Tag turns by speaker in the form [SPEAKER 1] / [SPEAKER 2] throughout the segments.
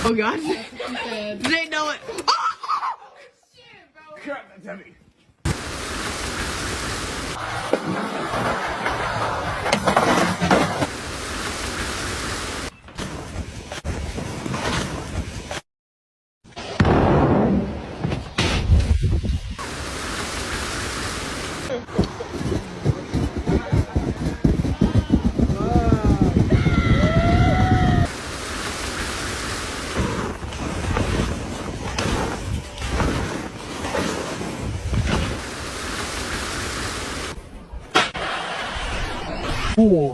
[SPEAKER 1] Oh god.
[SPEAKER 2] That's what she said.
[SPEAKER 1] They know it. Oh!
[SPEAKER 2] Shit, bro.
[SPEAKER 3] Crap, that's heavy. Oh.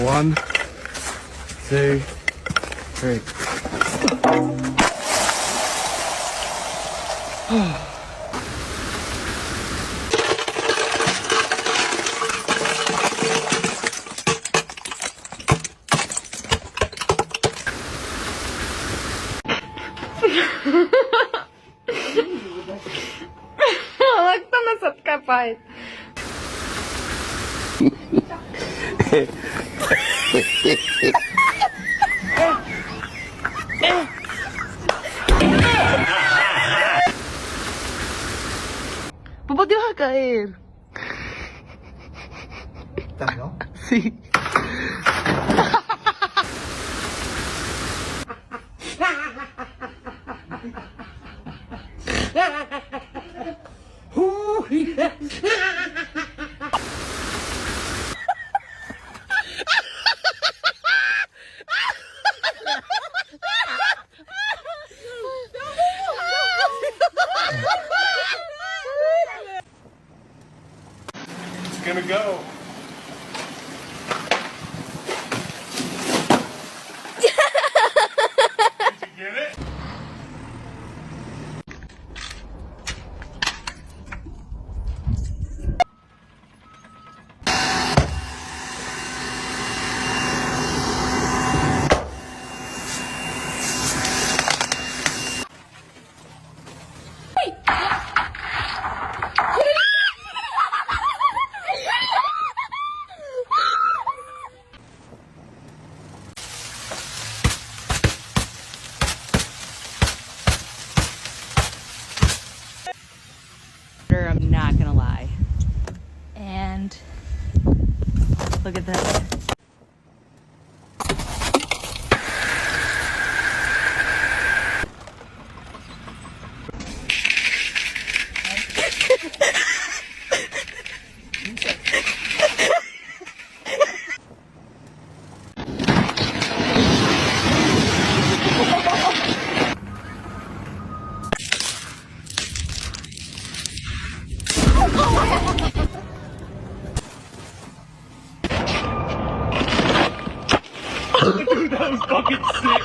[SPEAKER 3] One, two, three.
[SPEAKER 1] Like masat kapait. Bapak dia ke air.
[SPEAKER 3] Tayo?
[SPEAKER 1] Si.
[SPEAKER 3] It's gonna go. Did you get it?
[SPEAKER 1] I'm not gonna lie. And look at this.
[SPEAKER 3] Dude, that was fucking sick.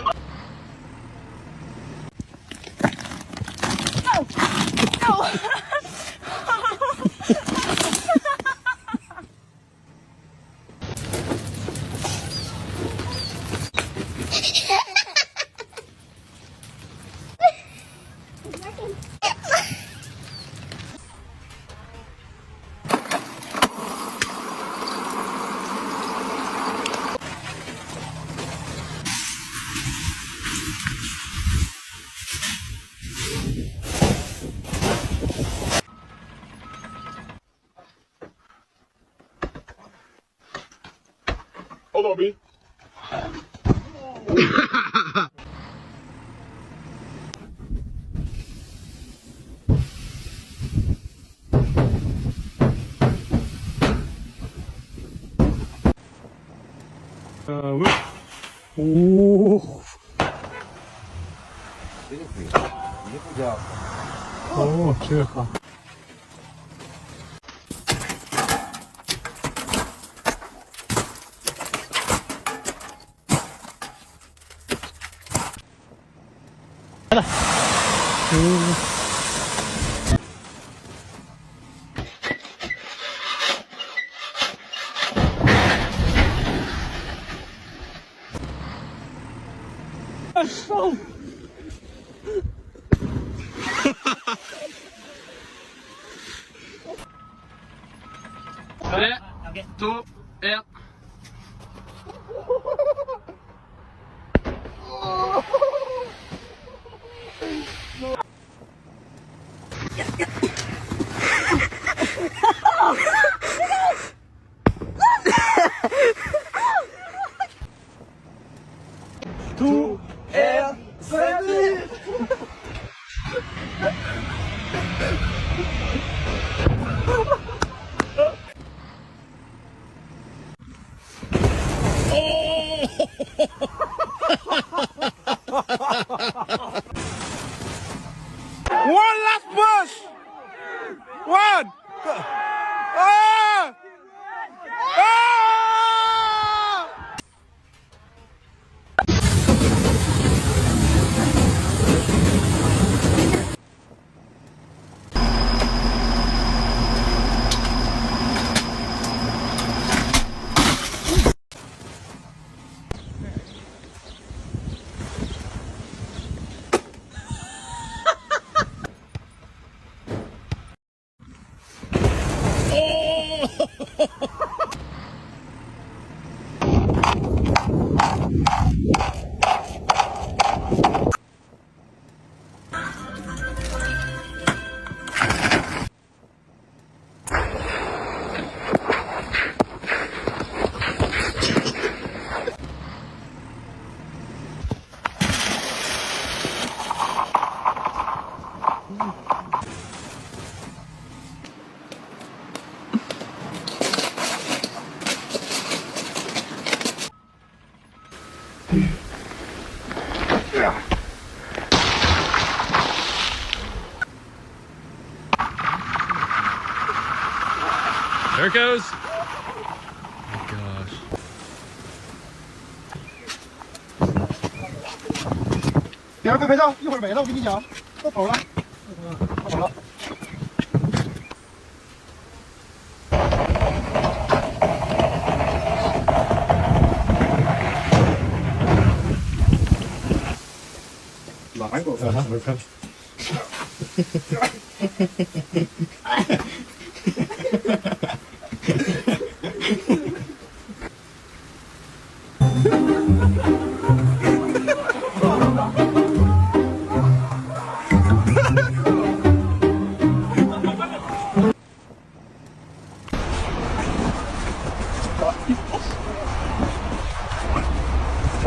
[SPEAKER 3] Hold on, B. 오. 오, 좋다.
[SPEAKER 4] Tre, to, en.
[SPEAKER 3] One last push. One. Ah! Ah!
[SPEAKER 4] There it goes. Oh my gosh.
[SPEAKER 3] 别人快拍照，一会儿没了，我跟你讲，到头了，到头了。哪有？没看。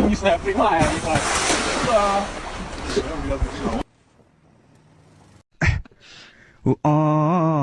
[SPEAKER 3] 你是废话呀！你看，是啊。哦。